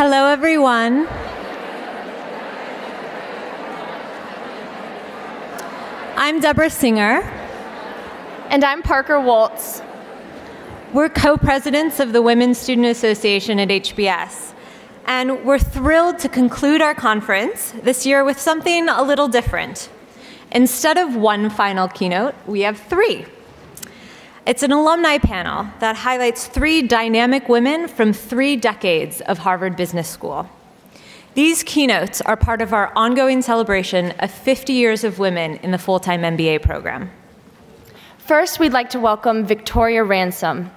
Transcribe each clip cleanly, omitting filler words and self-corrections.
Hello, everyone. I'm Deborah Singer. And I'm Parker Waltz. We're co-presidents of the Women's Student Association at HBS. And we're thrilled to conclude our conference this year with something a little different. Instead of one final keynote, we have three. It's an alumni panel that highlights three dynamic women from 3 decades of Harvard Business School. These keynotes are part of our ongoing celebration of 50 years of women in the full-time MBA program. First, we'd like to welcome Victoria Ransom.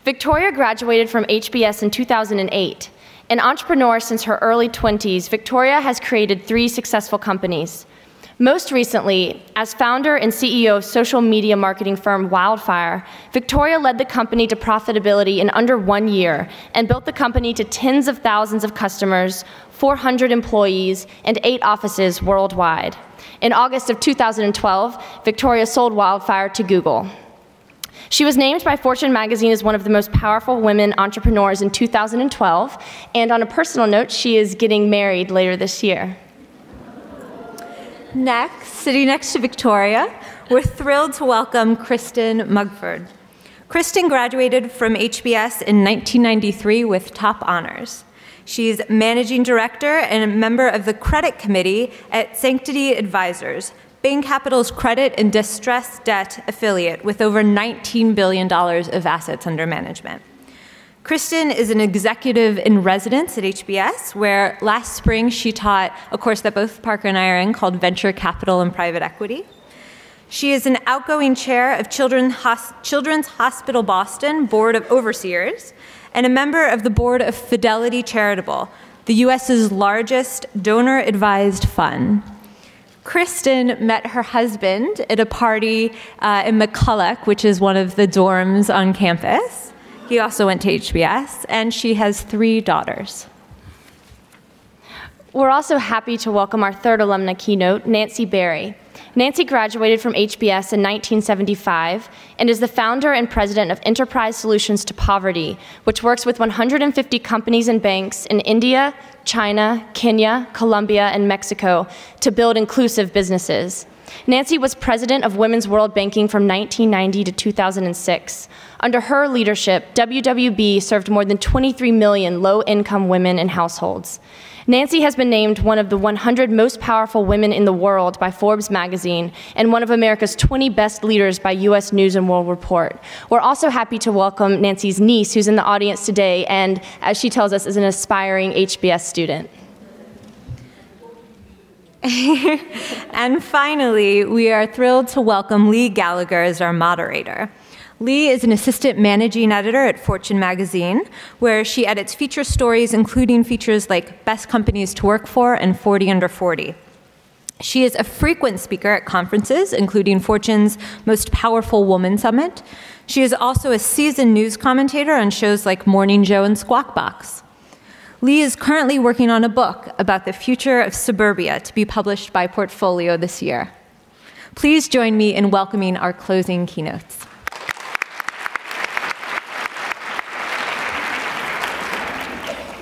Victoria graduated from HBS in 2008. An entrepreneur since her early 20s, Victoria has created 3 successful companies. Most recently, as founder and CEO of social media marketing firm Wildfire, Victoria led the company to profitability in under 1 year and built the company to tens of thousands of customers, 400 employees, and 8 offices worldwide. In August of 2012, Victoria sold Wildfire to Google. She was named by Fortune magazine as one of the most powerful women entrepreneurs in 2012, and on a personal note, she is getting married later this year. Next, sitting next to Victoria, we're thrilled to welcome Kristen Mugford. Kristen graduated from HBS in 1993 with top honors. She's managing director and a member of the credit committee at Sanctity Advisors, Bain Capital's credit and distressed debt affiliate with over $19 billion of assets under management. Kristen is an executive in residence at HBS, where last spring she taught a course that both Parker and I are in called Venture Capital and Private Equity. She is an outgoing chair of Children's Hospital Boston Board of Overseers and a member of the board of Fidelity Charitable, the US's largest donor-advised fund. Kristen met her husband at a party in McCulloch, which is one of the dorms on campus. He also went to HBS, and she has 3 daughters. We're also happy to welcome our third alumna keynote, Nancy Berry. Nancy graduated from HBS in 1975 and is the founder and president of Enterprise Solutions to Poverty, which works with 150 companies and banks in India, China, Kenya, Colombia, and Mexico to build inclusive businesses. Nancy was president of Women's World Banking from 1990 to 2006. Under her leadership, WWB served more than 23 million low-income women and households. Nancy has been named one of the 100 most powerful women in the world by Forbes magazine and one of America's 20 best leaders by US News and World Report. We're also happy to welcome Nancy's niece, who's in the audience today, and as she tells us, is an aspiring HBS student. And finally, we are thrilled to welcome Lee Gallagher as our moderator. Lee is an assistant managing editor at Fortune magazine, where she edits feature stories, including features like Best Companies to Work For and 40 Under 40. She is a frequent speaker at conferences, including Fortune's Most Powerful Woman Summit. She is also a seasoned news commentator on shows like Morning Joe and Squawk Box. Lee is currently working on a book about the future of suburbia to be published by Portfolio this year. Please join me in welcoming our closing keynotes.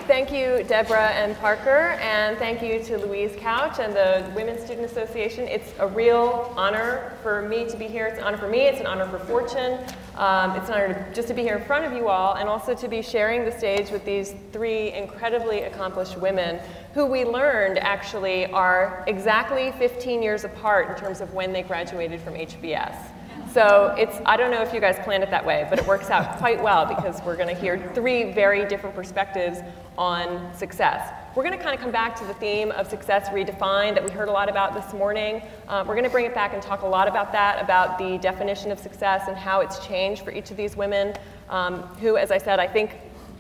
Thank you, Deborah and Parker, and thank you to Louise Couch and the Women's Student Association. It's a real honor for me to be here. It's an honor for me. It's an honor for Fortune. It's an honor just to be here in front of you all and also to be sharing the stage with these 3 incredibly accomplished women who we learned actually are exactly 15 years apart in terms of when they graduated from HBS. So I don't know if you guys planned it that way, but it works out quite well because we're going to hear 3 very different perspectives on success. We're going to kind of come back to the theme of success redefined that we heard a lot about this morning. We're going to bring it back and talk a lot about that, about the definition of success and how it's changed for each of these women who, as I said, I think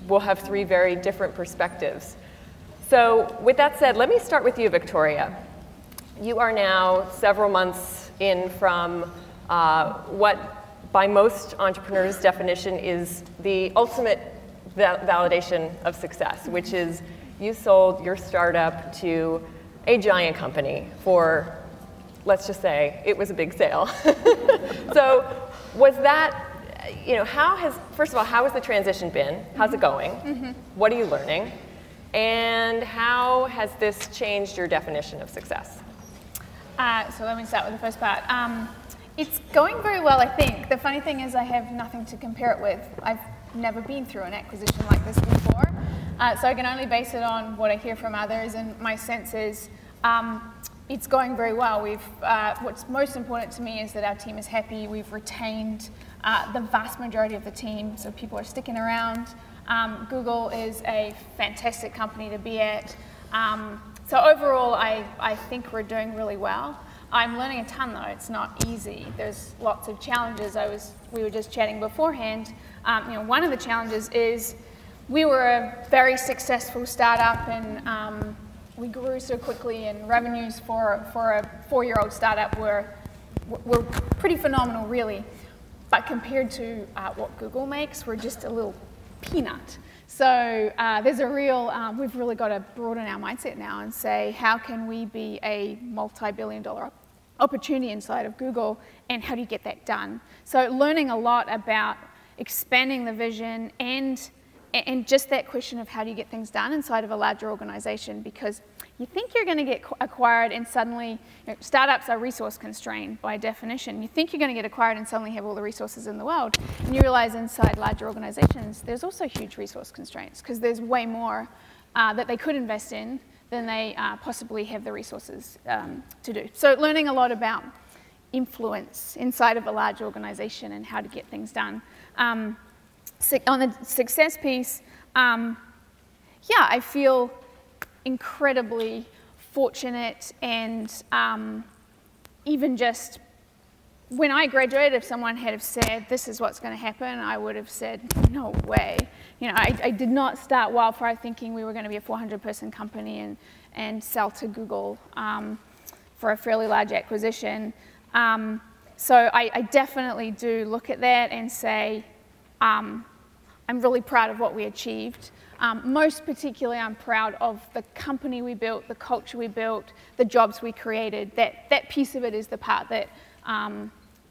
will have 3 very different perspectives. So with that said, let me start with you, Victoria. You are now several months in from what by most entrepreneurs' definition is the ultimate validation of success, which is you sold your startup to a giant company for, let's just say, it was a big sale. So was that, you know, first of all, how has the transition been? How's it going? What are you learning? And how has this changed your definition of success? So let me start with the first part. It's going very well, I think. The funny thing is I have nothing to compare it with. I've never been through an acquisition like this before. So I can only base it on what I hear from others, and my sense is it's going very well. What's most important to me is that our team is happy. We've retained the vast majority of the team, so people are sticking around. Google is a fantastic company to be at. So overall, I think we're doing really well. I'm learning a ton, though. It's not easy. There's lots of challenges. We were just chatting beforehand. One of the challenges is we were a very successful startup, and we grew so quickly, and revenues for a 4-year-old startup were pretty phenomenal, really. But compared to what Google makes, we're just a little peanut. So there's a real, we've really got to broaden our mindset now and say, how can we be a multi-billion-dollar opportunity inside of Google, and how do you get that done? So learning a lot about expanding the vision and just that question of how do you get things done inside of a larger organization, because you think you're going to get acquired and suddenly, startups are resource constrained by definition. You think you're going to get acquired and suddenly have all the resources in the world, and you realize inside larger organizations there's also huge resource constraints, because there's way more that they could invest in than they possibly have the resources to do. So learning a lot about influence inside of a large organization and how to get things done. On the success piece, yeah, I feel incredibly fortunate, and even just when I graduated, if someone had have said, this is what's going to happen, I would have said, no way. I did not start Wildfire thinking we were going to be a 400-person company and sell to Google for a fairly large acquisition. So I definitely do look at that and say, I'm really proud of what we achieved. Most particularly, I'm proud of the company we built, the culture we built, the jobs we created. That piece of it is the part that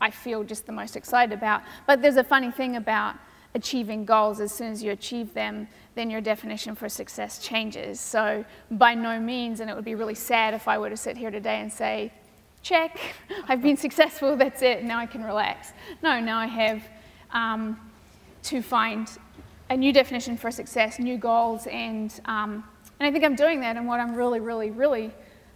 I feel just the most excited about. But there's a funny thing about achieving goals. As soon as you achieve them, then your definition for success changes. So by no means, and it would be really sad if I were to sit here today and say, check, I've been successful, that's it, now I can relax. No, now I have to find a new definition for success, new goals, and I think I'm doing that. And what I'm really, really, really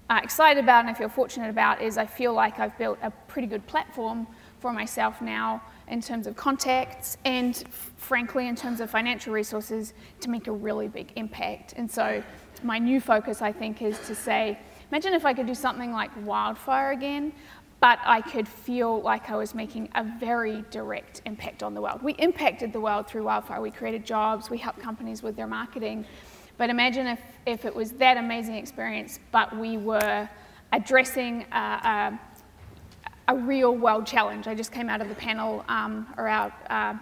excited about and I feel fortunate about is I feel like I've built a pretty good platform for myself now in terms of contacts and, frankly, in terms of financial resources to make a really big impact. And so my new focus, I think, is to say, imagine if I could do something like Wildfire again, but I could feel like I was making a very direct impact on the world. We impacted the world through Wildfire. We created jobs. We helped companies with their marketing. But imagine if it was that amazing experience, but we were addressing a real world challenge. I just came out of the panel around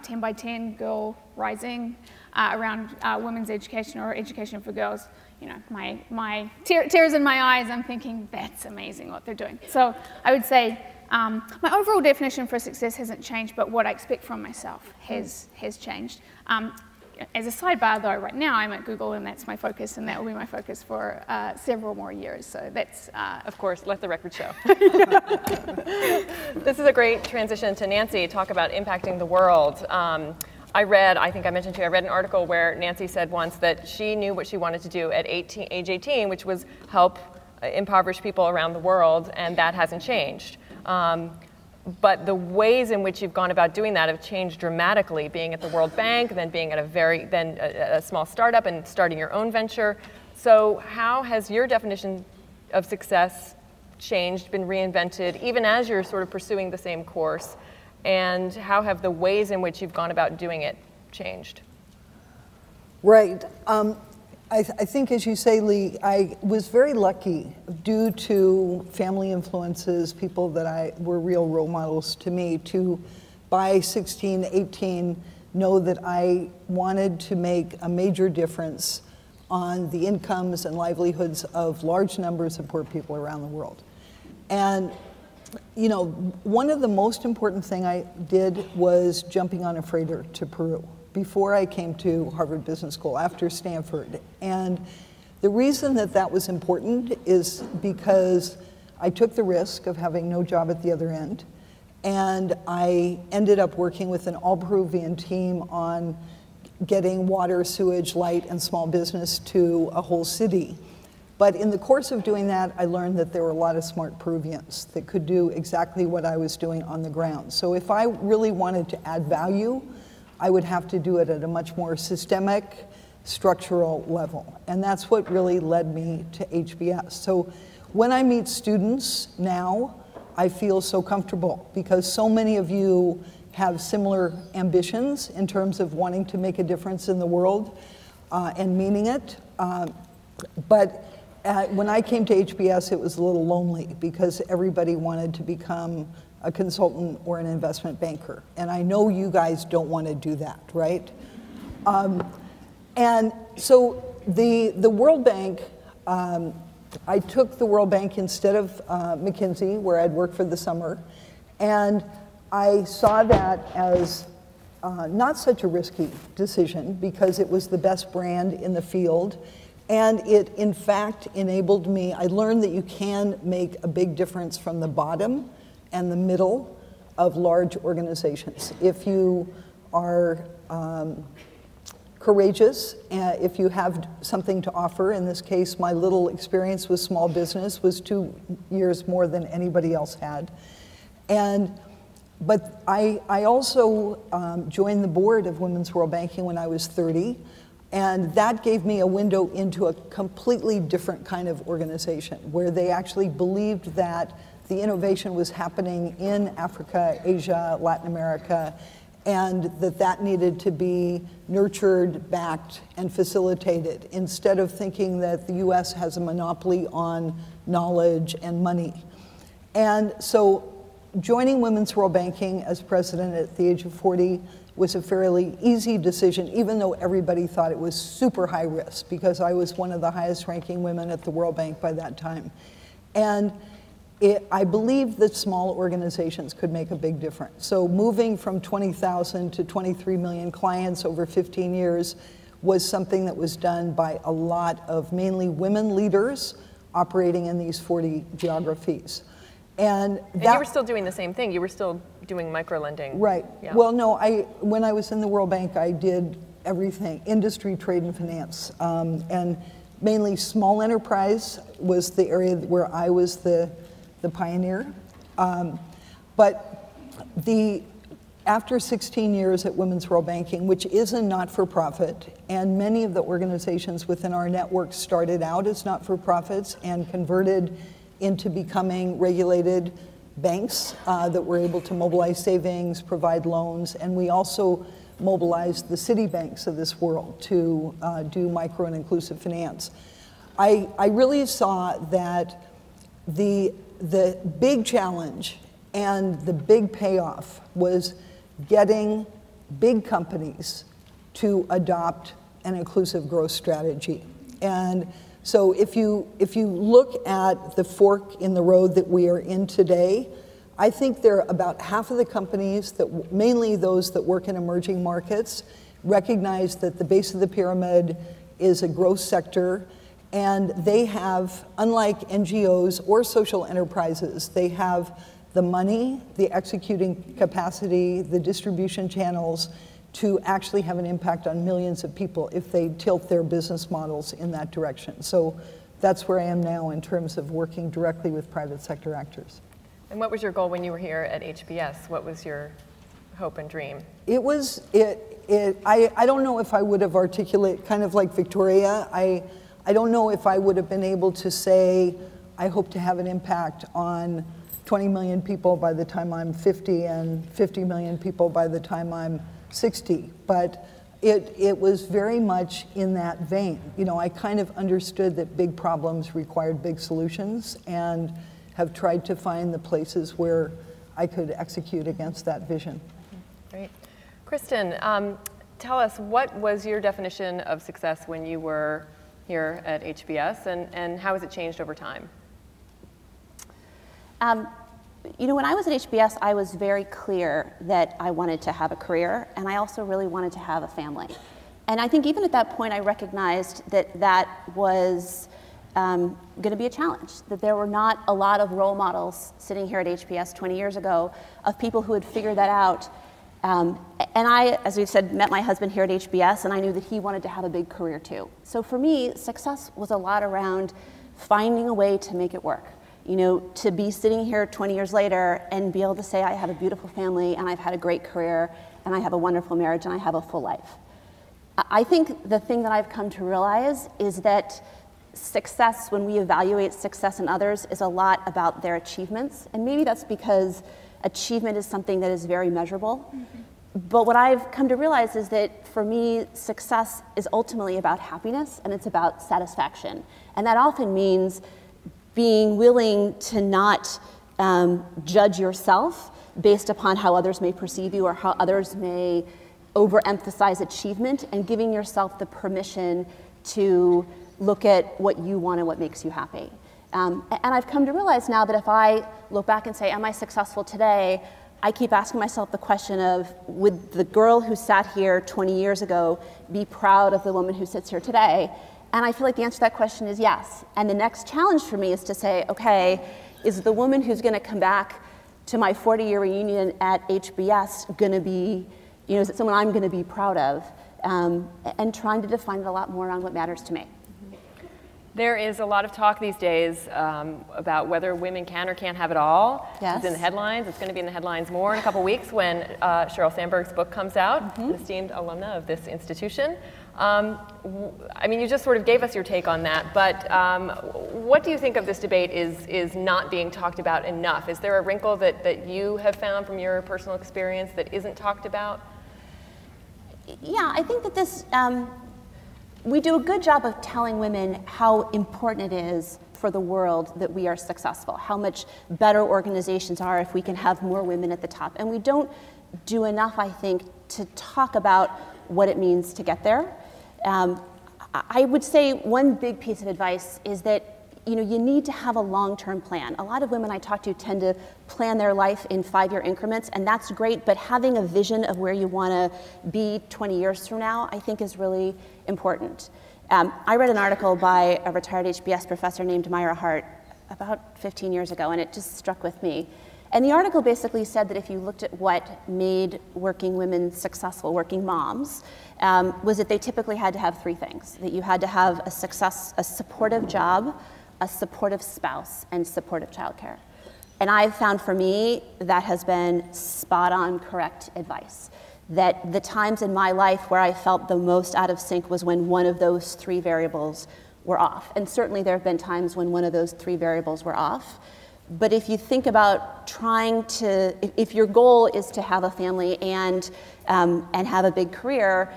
10 by 10 Girl Rising around women's education or education for girls. My tears in my eyes, I'm thinking, that's amazing what they're doing. So I would say my overall definition for success hasn't changed, but what I expect from myself has changed. As a sidebar, though, right now I'm at Google, and that's my focus, and that will be my focus for several more years. So that's... Of course, let the record show. This is a great transition to Nancy, talk about impacting the world. I think I mentioned to you, I read an article where Nancy said once that she knew what she wanted to do at age 18, which was help impoverished people around the world, and that hasn't changed. But the ways in which you've gone about doing that have changed dramatically, being at the World Bank, then being at a small startup and starting your own venture. So how has your definition of success changed, been reinvented, even as you're sort of pursuing the same course? And how have the ways in which you've gone about doing it changed? Right. I think, as you say, Lee, I was very lucky due to family influences, people that were real role models to me, to by 16, 18, know that I wanted to make a major difference on the incomes and livelihoods of large numbers of poor people around the world. And one of the most important thing I did was jumping on a freighter to Peru before I came to Harvard Business School, after Stanford. And The reason that that was important is because I took the risk of having no job at the other end, and I ended up working with an all-Peruvian team on getting water, sewage, light, and small business to a whole city. But in the course of doing that, I learned that there were a lot of smart Peruvians that could do exactly what I was doing on the ground. So if I really wanted to add value, I would have to do it at a much more systemic, structural level. And that's what really led me to HBS. So when I meet students now, I feel so comfortable because so many of you have similar ambitions in terms of wanting to make a difference in the world and meaning it. But when I came to HBS, it was a little lonely because everybody wanted to become a consultant or an investment banker. And I know you guys don't want to do that, right? And so the World Bank, I took the World Bank instead of McKinsey, where I'd worked for the summer, and I saw that as not such a risky decision because it was the best brand in the field, and it in fact enabled me, I learned that you can make a big difference from the bottom and the middle of large organizations. If you are courageous, if you have something to offer. In this case, my little experience with small business was 2 years more than anybody else had. But I also joined the board of Women's World Banking when I was 30, and that gave me a window into a completely different kind of organization where they actually believed that the innovation was happening in Africa, Asia, Latin America, and that needed to be nurtured, backed, and facilitated instead of thinking that the US has a monopoly on knowledge and money. And so joining Women's World Banking as president at the age of 40 was a fairly easy decision, even though everybody thought it was super high risk because I was one of the highest ranking women at the World Bank by that time. And I believe that small organizations could make a big difference. So moving from 20,000 to 23 million clients over 15 years was something that was done by a lot of mainly women leaders operating in these 40 geographies. And you were still doing the same thing. You were still doing micro-lending. Right. Yeah. Well, no, when I was in the World Bank, I did everything, industry, trade, and finance. And mainly small enterprise was the area where I was the pioneer. But after 16 years at Women's World Banking, which is a not-for-profit, and many of the organizations within our network started out as not-for-profits and converted into becoming regulated banks that were able to mobilize savings, provide loans, and we also mobilized the city banks of this world to do micro and inclusive finance. I really saw that the big challenge and the big payoff was getting big companies to adopt an inclusive growth strategy. And so if you look at the fork in the road that we are in today, I think there are about half of the companies, that mainly those that work in emerging markets, recognize that the base of the pyramid is a growth sector, and they have, unlike NGOs or social enterprises, they have the money, the executing capacity, the distribution channels to actually have an impact on millions of people if they tilt their business models in that direction. So that's where I am now in terms of working directly with private sector actors. And what was your goal when you were here at HBS? What was your hope and dream? It was, I don't know if I would have articulated, kind of like Victoria, I don't know if I would have been able to say, I hope to have an impact on 20 million people by the time I'm 50 and 50 million people by the time I'm 60. But it was very much in that vein. You know, I kind of understood that big problems required big solutions and have tried to find the places where I could execute against that vision. Great. Kristen, tell us, what was your definition of success when you were here at HBS, and how has it changed over time? You know, when I was at HBS, I was very clear that I wanted to have a career, and I also really wanted to have a family. And I think even at that point, I recognized that that was going to be a challenge, that there were not a lot of role models sitting here at HBS 20 years ago of people who had figured that out. And I, as we said, met my husband here at HBS, and I knew that he wanted to have a big career too. So for me, success was a lot around finding a way to make it work. You know, to be sitting here 20 years later and be able to say I have a beautiful family, and I've had a great career, and I have a wonderful marriage, and I have a full life. I think the thing that I've come to realize is that success, when we evaluate success in others, is a lot about their achievements. And maybe that's because achievement is something that is very measurable. Mm-hmm. But what I've come to realize is that for me, success is ultimately about happiness, and it's about satisfaction. And that often means being willing to not judge yourself based upon how others may perceive you or how others may overemphasize achievement, and giving yourself the permission to look at what you want and what makes you happy. And I've come to realize now that if I look back and say, am I successful today? I keep asking myself the question of, would the girl who sat here 20 years ago be proud of the woman who sits here today? And I feel like the answer to that question is yes. And the next challenge for me is to say, okay, is the woman who's going to come back to my 40-year reunion at HBS going to be, you know, is it someone I'm going to be proud of? And trying to define it a lot more around what matters to me. There is a lot of talk these days about whether women can or can't have it all. Yes. It's in the headlines. It's going to be in the headlines more in a couple weeks when Sheryl Sandberg's book comes out, an esteemed alumna of this institution. I mean, you just sort of gave us your take on that, but what do you think of this debate is not being talked about enough? Is there a wrinkle that you have found from your personal experience that isn't talked about? Yeah, I think that this, we do a good job of telling women how important it is for the world that we are successful, how much better organizations are if we can have more women at the top. And we don't do enough, I think, to talk about what it means to get there. I would say one big piece of advice is that you need to have a long-term plan. A lot of women I talk to tend to plan their life in 5-year increments, and that's great, but having a vision of where you want to be 20 years from now, I think is really important. I read an article by a retired HBS professor named Myra Hart about 15 years ago, and it just struck with me. And the article basically said that if you looked at what made working women successful, working moms, was that they typically had to have 3 things. That you had to have a supportive job, a supportive spouse, and supportive childcare. And I've found for me that has been spot on correct advice. That the times in my life where I felt the most out of sync was when one of those 3 variables were off. And certainly there have been times when one of those 3 variables were off. But if you think about trying to, if your goal is to have a family and have a big career,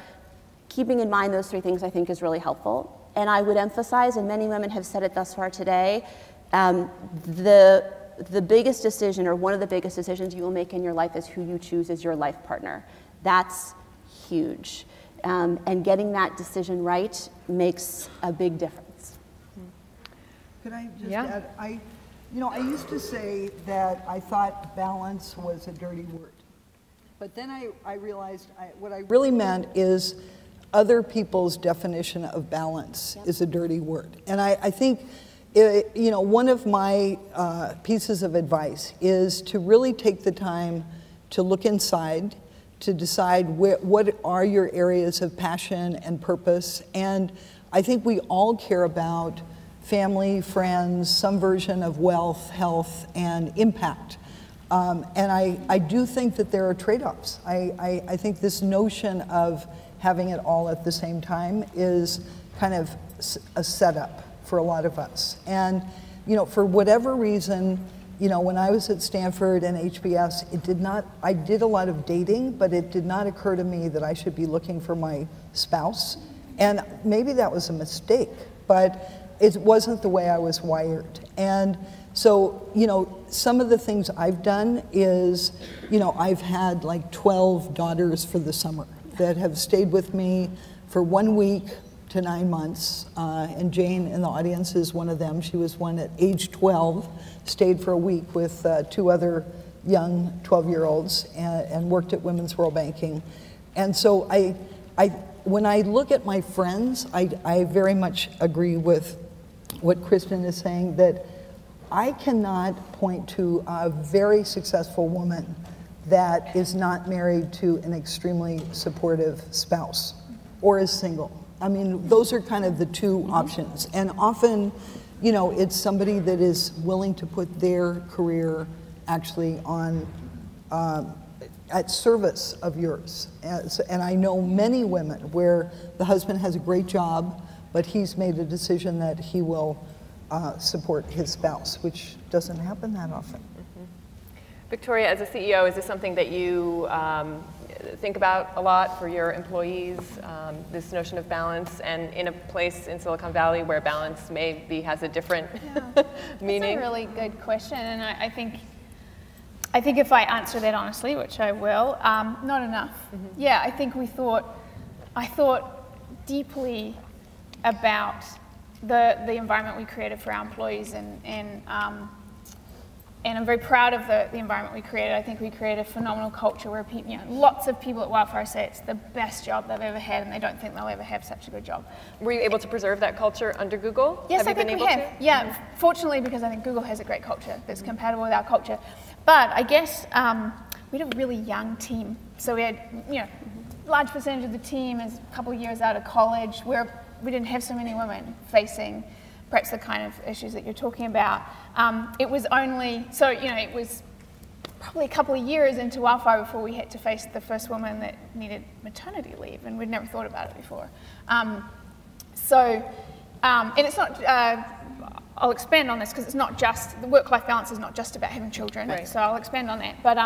keeping in mind those 3 things I think is really helpful. And I would emphasize, and many women have said it thus far today, the biggest decision, or one of the biggest decisions you will make in your life, is who you choose as your life partner. That's huge. And getting that decision right makes a big difference. Could I just add, I used to say that I thought balance was a dirty word. But then I realized what I really meant is other people's definition of balance is a dirty word. And I think, one of my pieces of advice is to really take the time to look inside, to decide what are your areas of passion and purpose. And I think we all care about family, friends, some version of wealth, health, and impact. And I do think that there are trade-offs. I think this notion of having it all at the same time is kind of a setup for a lot of us. And, for whatever reason, when I was at Stanford and HBS, I did a lot of dating, but it did not occur to me that I should be looking for my spouse. And maybe that was a mistake, but it wasn't the way I was wired. And so, some of the things I've done is, I've had like 12 daughters for the summer that have stayed with me for 1 week to 9 months. And Jane in the audience is one of them. She was one at age 12, stayed for a week with 2 other young 12-year-olds and worked at Women's World Banking. And so I when I look at my friends, I very much agree with what Kristen is saying, that I cannot point to a very successful woman that is not married to an extremely supportive spouse or is single. I mean, those are kind of the two options. And often, you know, it's somebody that is willing to put their career actually on, at service of yours. And I know many women where the husband has a great job, but he's made a decision that he will support his spouse, which doesn't happen that often. Victoria, as a CEO, is this something that you think about a lot for your employees, this notion of balance, and in a place in Silicon Valley where balance maybe has a different meaning? That's a really good question, and I think if I answer that honestly, which I will, not enough. Yeah, I think I thought deeply about the environment we created for our employees, and I'm very proud of the environment we created. I think we created a phenomenal culture where people, you know, lots of people at Wildfire say it's the best job they've ever had, and they don't think they'll ever have such a good job. Were you able to preserve that culture under Google? Yes, I think we have. Yeah, fortunately, because I think Google has a great culture that's compatible with our culture. But I guess we had a really young team. So we had, you know, large percentage of the team is a couple of years out of college, where we didn't have so many women facing perhaps the kind of issues that you're talking about. It was only, so, you know, it was probably a couple of years into Wildfire before we had to face the first woman that needed maternity leave, and we'd never thought about it before. And it's not, I'll expand on this because it's not just, the work-life balance is not just about having children, right. So I'll expand on that. But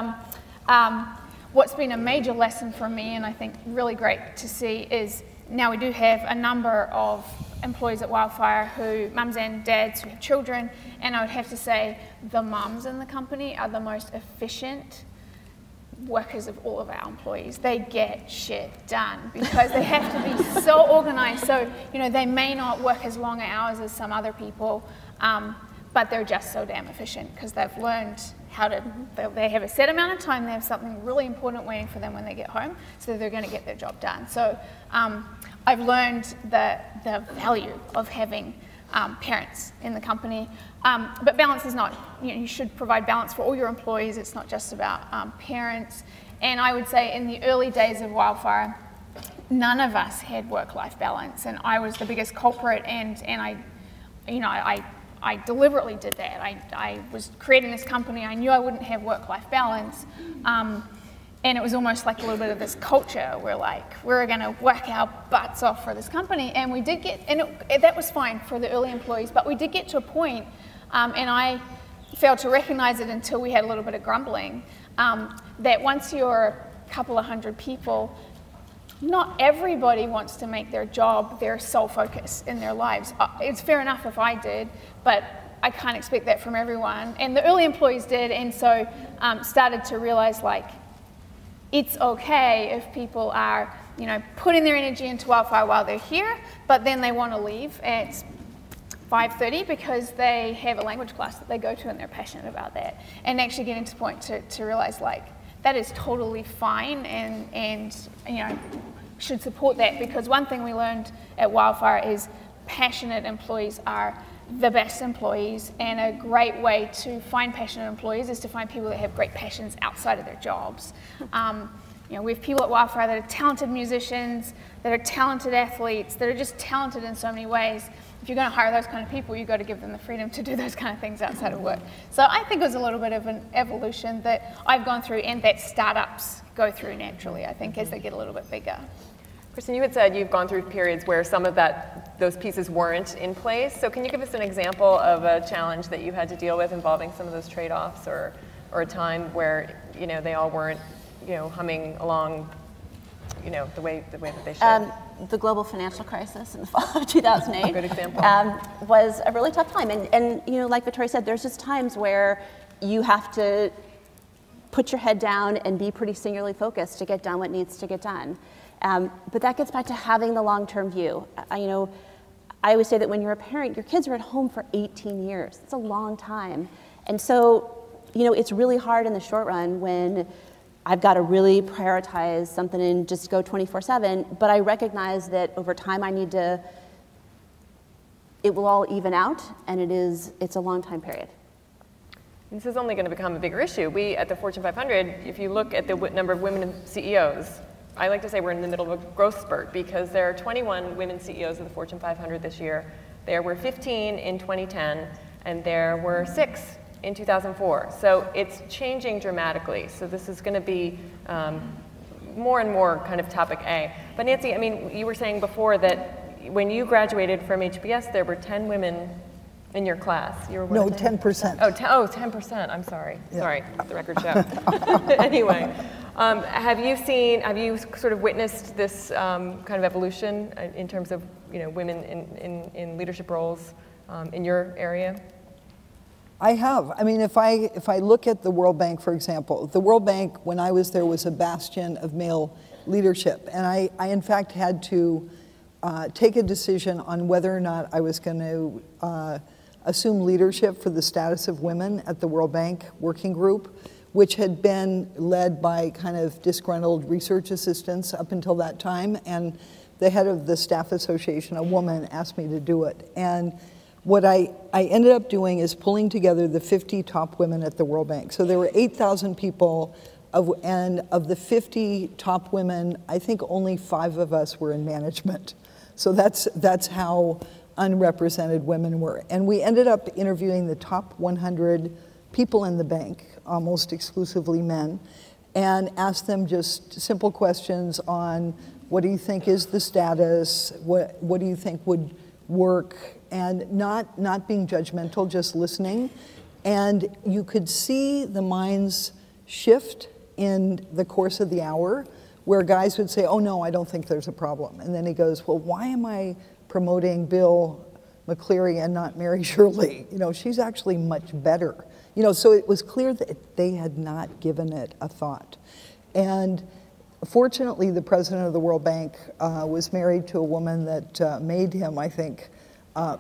what's been a major lesson for me, and I think really great to see, is now we do have a number of employees at Wildfire who, mums and dads who have children, and I would have to say the mums in the company are the most efficient workers of all of our employees. They get shit done because they have to be so organized. So, you know, they may not work as long hours as some other people, but they're just so damn efficient because they've learned how to, they have a set amount of time, they have something really important waiting for them when they get home, so they're going to get their job done. So I've learned the value of having parents in the company. But balance is not, you know, you should provide balance for all your employees. It's not just about parents. And I would say in the early days of Wildfire, none of us had work-life balance, and I was the biggest culprit, and I deliberately did that. I was creating this company. I knew I wouldn't have work-life balance. And it was almost like a little bit of this culture where, like, we're going to work our butts off for this company. And we did get, and that was fine for the early employees, but we did get to a point, and I failed to recognize it until we had a little bit of grumbling, that once you're a couple of hundred people, not everybody wants to make their job their sole focus in their lives. It's fair enough if I did, but I can't expect that from everyone. And the early employees did, and so started to realize, like, it's okay if people are, you know, putting their energy into Wildfire while they're here, but then they want to leave at 5:30 because they have a language class that they go to and they're passionate about that. And actually getting to the point to realize, like, that is totally fine, and you know, should support that, because one thing we learned at Wildfire is passionate employees are the best employees, and a great way to find passionate employees is to find people that have great passions outside of their jobs. You know, we have people at Wildfire that are talented musicians, that are talented athletes, that are just talented in so many ways. If you're going to hire those kind of people, you've got to give them the freedom to do those kind of things outside of work. So I think it was a little bit of an evolution that I've gone through, and that startups go through naturally, I think, as they get a little bit bigger. Kristen, you had said you've gone through periods where some of those pieces weren't in place. So can you give us an example of a challenge that you had to deal with involving some of those trade-offs, or a time where, you know, they all weren't, you know, humming along, you know, the way that they should? The global financial crisis in the fall of 2008 good example. Was a really tough time. And you know, like Victoria said, there's just times where you have to put your head down and be pretty singularly focused to get done what needs to get done. But that gets back to having the long-term view. You know, I always say that when you're a parent, your kids are at home for 18 years. It's a long time. And so, you know, it's really hard in the short run when I've got to really prioritize something and just go 24/7, but I recognize that over time it will all even out, and it's a long time period. This is only going to become a bigger issue. We, at the Fortune 500, if you look at the number of women CEOs, I like to say we're in the middle of a growth spurt because there are 21 women CEOs of the Fortune 500 this year. There were 15 in 2010, and there were 6 in 2004. So it's changing dramatically. So this is going to be more and more kind of topic A. But Nancy, I mean, you were saying before that when you graduated from HBS, there were 10 women in your class. You were no, 10%. 10%. I'm sorry. Yeah. Sorry, the record show. Anyway, have you sort of witnessed this kind of evolution in terms of women in leadership roles in your area? I have. I mean, if I look at the World Bank, for example, the World Bank, when I was there, was a bastion of male leadership. And I in fact, had to take a decision on whether or not I was going to assume leadership for the status of women at the World Bank Working Group, which had been led by kind of disgruntled research assistants up until that time. And the head of the staff association, a woman, asked me to do it. And what I ended up doing is pulling together the 50 top women at the World Bank. So there were 8,000 people, and of the 50 top women, I think only 5 of us were in management. So that's how unrepresented women were. And we ended up interviewing the top 100 people in the bank, almost exclusively men, and asked them just simple questions on what do you think is the status, what do you think would work, and not being judgmental, just listening. And you could see the minds shift in the course of the hour, where guys would say, oh no, I don't think there's a problem. And then he goes, well, why am I promoting Bill McCleary and not Mary Shirley? She's actually much better. So it was clear that they had not given it a thought. And fortunately, the president of the World Bank was married to a woman that made him, I think,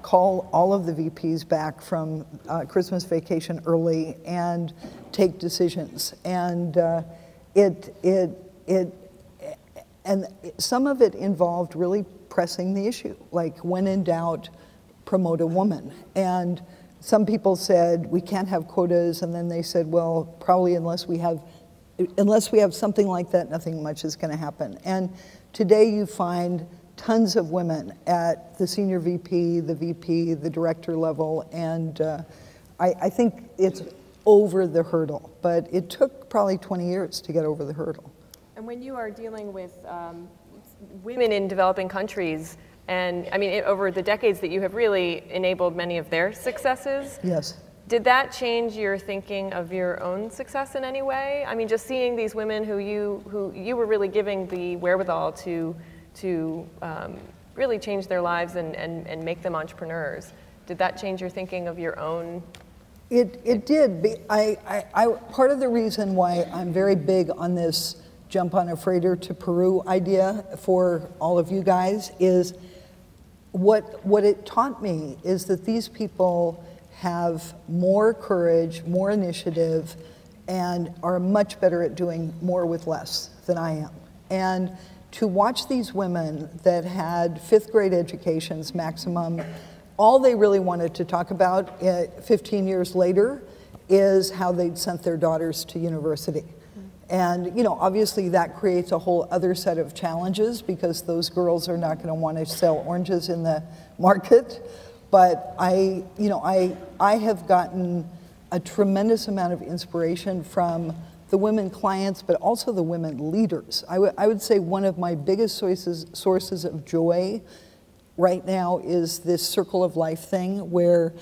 call all of the VPs back from Christmas vacation early and take decisions. And and some of it involved really pressing the issue, like when in doubt, promote a woman. And some people said we can't have quotas, and then they said, well, probably unless we have something like that, nothing much is going to happen. And today you find tons of women at the senior VP, the director level, and I think it's over the hurdle. But it took probably 20 years to get over the hurdle. And when you are dealing with women in developing countries, and I mean, over the decades that you have really enabled many of their successes. Yes. Did that change your thinking of your own success in any way? I mean, just seeing these women who you were really giving the wherewithal to really change their lives and make them entrepreneurs. Did that change your thinking of your own? It did. Part of the reason why I'm very big on this jump on a freighter to Peru idea for all of you guys is what it taught me is that these people have more courage, more initiative, and are much better at doing more with less than I am. And to watch these women that had 5th grade educations maximum, all they really wanted to talk about 15 years later is how they'd sent their daughters to university. And obviously that creates a whole other set of challenges because those girls are not going to want to sell oranges in the market. But I have gotten a tremendous amount of inspiration from the women clients, but also the women leaders. I would say one of my biggest sources of joy right now is this circle of life thing where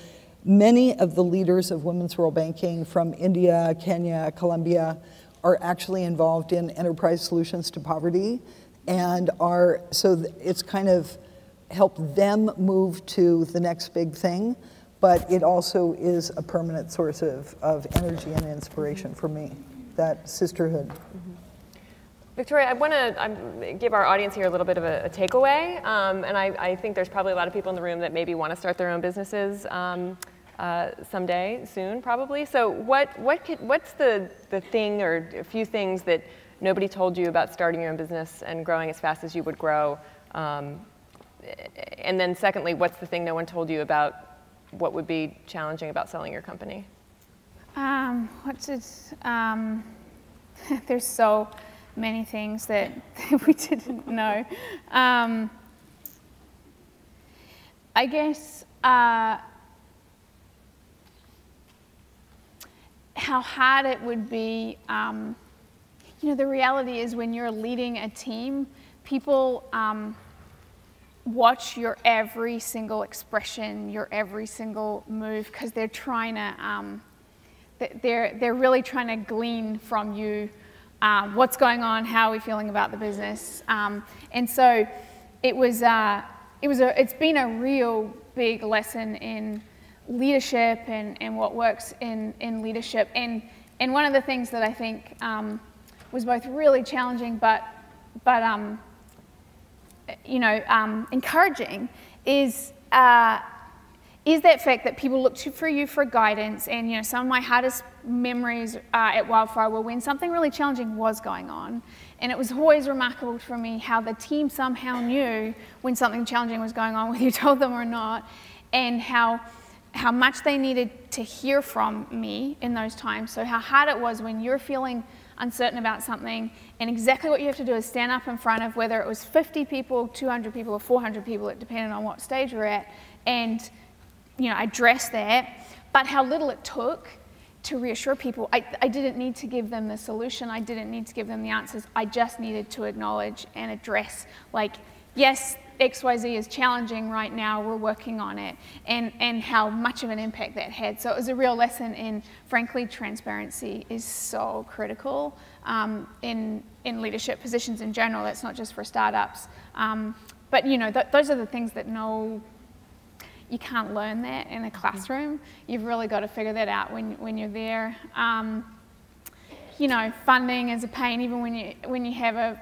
many of the leaders of women's world banking from India, Kenya, Colombia are actually involved in enterprise solutions to poverty and it's kind of helped them move to the next big thing, but it also is a permanent source of energy and inspiration for me, that sisterhood. Mm-hmm. Victoria, I want to give our audience here a little bit of a takeaway, and I think there's probably a lot of people in the room that maybe want to start their own businesses. someday, soon, probably. So what's the thing or a few things that nobody told you about starting your own business and growing as fast as you would grow? And then secondly, what's the thing no one told you about what would be challenging about selling your company? There's so many things that we didn't know. I guess how hard it would be, the reality is when you're leading a team, people watch your every single expression, your every single move, because they're trying to, they're really trying to glean from you what's going on, how are we feeling about the business, and so it's been a real big lesson in leadership and what works in leadership. And one of the things that I think was both really challenging but encouraging is that fact that people look for you for guidance. And some of my hardest memories at Wildfire were when something really challenging was going on. And it was always remarkable for me how the team somehow knew when something challenging was going on, whether you told them or not, and how much they needed to hear from me in those times. So how hard it was when you're feeling uncertain about something, and exactly what you have to do is stand up in front of, whether it was 50 people, 200 people, or 400 people, it depended on what stage we're at, and address that, but how little it took to reassure people. I didn't need to give them the solution. I didn't need to give them the answers. I just needed to acknowledge and address, like, yes, XYZ is challenging right now, we're working on it, and how much of an impact that had. So it was a real lesson in, frankly, transparency is so critical in leadership positions in general. That's not just for startups. But those are the things that you can't learn that in a classroom. You've really got to figure that out when you're there. Funding is a pain. Even when you have a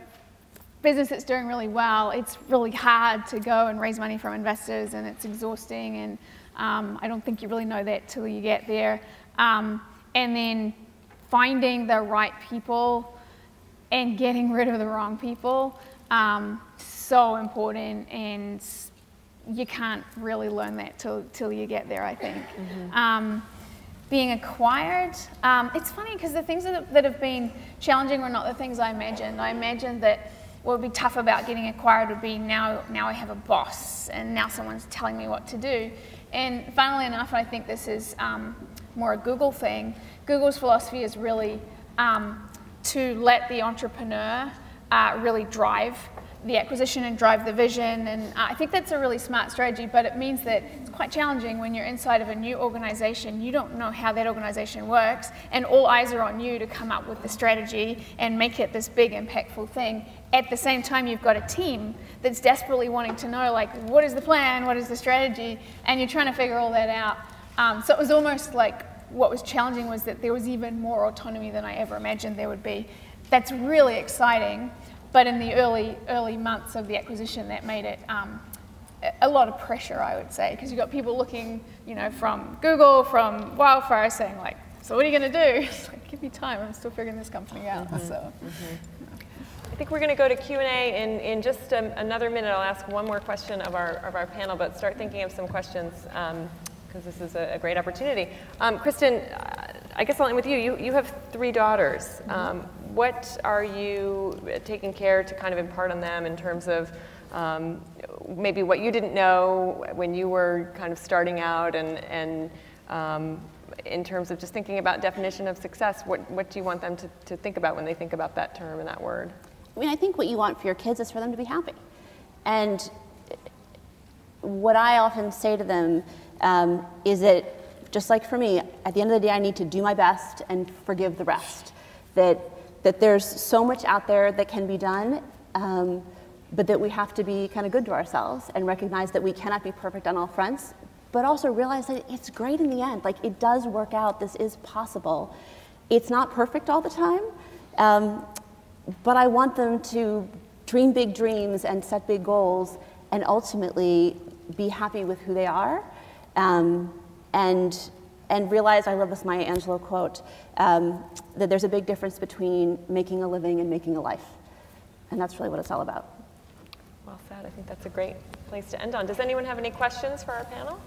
business that's doing really well, it's really hard to go and raise money from investors, and it's exhausting. And I don't think you really know that till you get there. And then finding the right people and getting rid of the wrong people, so important. And you can't really learn that till you get there, I think. Mm-hmm. Being acquired, it's funny because the things that have been challenging were not the things I imagined. I imagined that what would be tough about getting acquired would be now I have a boss and now someone's telling me what to do. And funnily enough, I think this is more a Google thing. Google's philosophy is really to let the entrepreneur really drive the acquisition and drive the vision, and I think that's a really smart strategy, but it means that it's quite challenging when you're inside of a new organization. You don't know how that organization works, and all eyes are on you to come up with the strategy and make it this big, impactful thing. At the same time, you've got a team that's desperately wanting to know, like, what is the plan, what is the strategy, and you're trying to figure all that out. So it was almost like what was challenging was that there was even more autonomy than I ever imagined there would be. That's really exciting. But in the early months of the acquisition, that made it a lot of pressure, I would say, because you've got people looking, from Google, from Wildfire, saying, like, so what are you going to do? It's like, give me time. I'm still figuring this company out. Mm-hmm. So. Mm-hmm. I think we're going to go to Q&A in just another minute. I'll ask one more question of our panel, but start thinking of some questions because this is a great opportunity. Kristen, I guess I'll end with you. You have 3 daughters. What are you taking care to kind of impart on them in terms of maybe what you didn't know when you were kind of starting out, and in terms of just thinking about definition of success, what do you want them to think about when they think about that term and that word? I mean, I think what you want for your kids is for them to be happy. And what I often say to them is that, just like for me, at the end of the day, I need to do my best and forgive the rest. That there's so much out there that can be done, but that we have to be kind of good to ourselves and recognize that we cannot be perfect on all fronts, but also realize that it's great in the end. Like, it does work out. This is possible. It's not perfect all the time, but I want them to dream big dreams and set big goals and ultimately be happy with who they are, and and realize, I love this Maya Angelou quote, that there's a big difference between making a living and making a life. And that's really what it's all about. Well said. I think that's a great place to end on. Does anyone have any questions for our panel?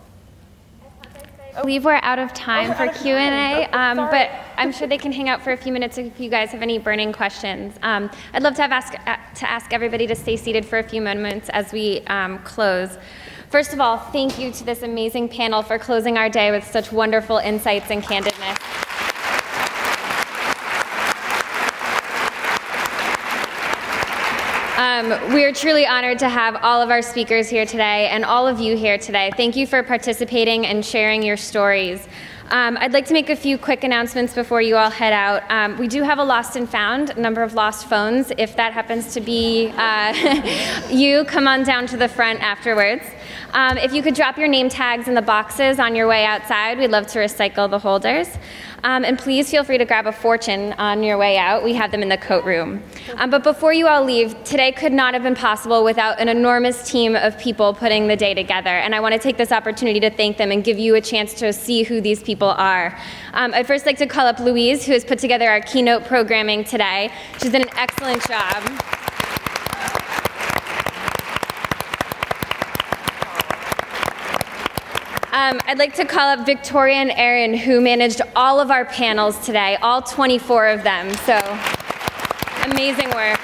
I believe we're out of time for Q&A, but I'm sure they can hang out for a few minutes if you guys have any burning questions. I'd love to ask everybody to stay seated for a few moments as we close. First of all, thank you to this amazing panel for closing our day with such wonderful insights and candidness. We are truly honored to have all of our speakers here today and all of you here today. Thank you for participating and sharing your stories. I'd like to make a few quick announcements before you all head out. We do have a lost and found, a number of lost phones. If that happens to be you, come on down to the front afterwards. If you could drop your name tags in the boxes on your way outside, we'd love to recycle the holders. And please feel free to grab a fortune on your way out. We have them in the coat room. But before you all leave, today could not have been possible without an enormous team of people putting the day together. And I want to take this opportunity to thank them and give you a chance to see who these people are. I'd first like to call up Louise, who has put together our keynote programming today. She's done an excellent job. I'd like to call up Victoria and Erin, who managed all of our panels today, all 24 of them. So, amazing work.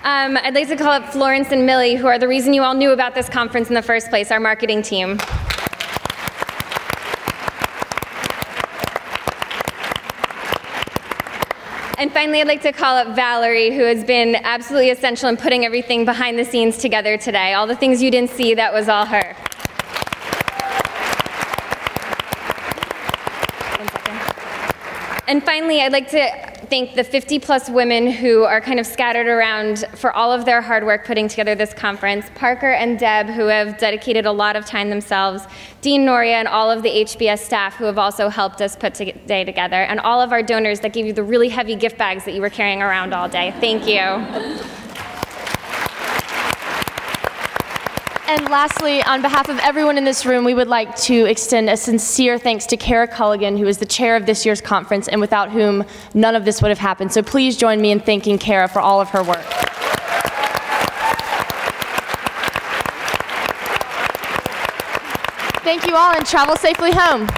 I'd like to call up Florence and Millie, who are the reason you all knew about this conference in the first place, our marketing team. And finally, I'd like to call up Valerie, who has been absolutely essential in putting everything behind the scenes together today. All the things you didn't see, that was all her. And finally, I'd like to thank the 50+ women who are kind of scattered around for all of their hard work putting together this conference. Parker and Deb, who have dedicated a lot of time themselves. Dean Noria and all of the HBS staff who have also helped us put today together. And all of our donors that gave you the really heavy gift bags that you were carrying around all day. Thank you. And lastly, on behalf of everyone in this room, we would like to extend a sincere thanks to Kara Culligan, who is the chair of this year's conference, and without whom none of this would have happened. So please join me in thanking Kara for all of her work. Thank you all, and travel safely home.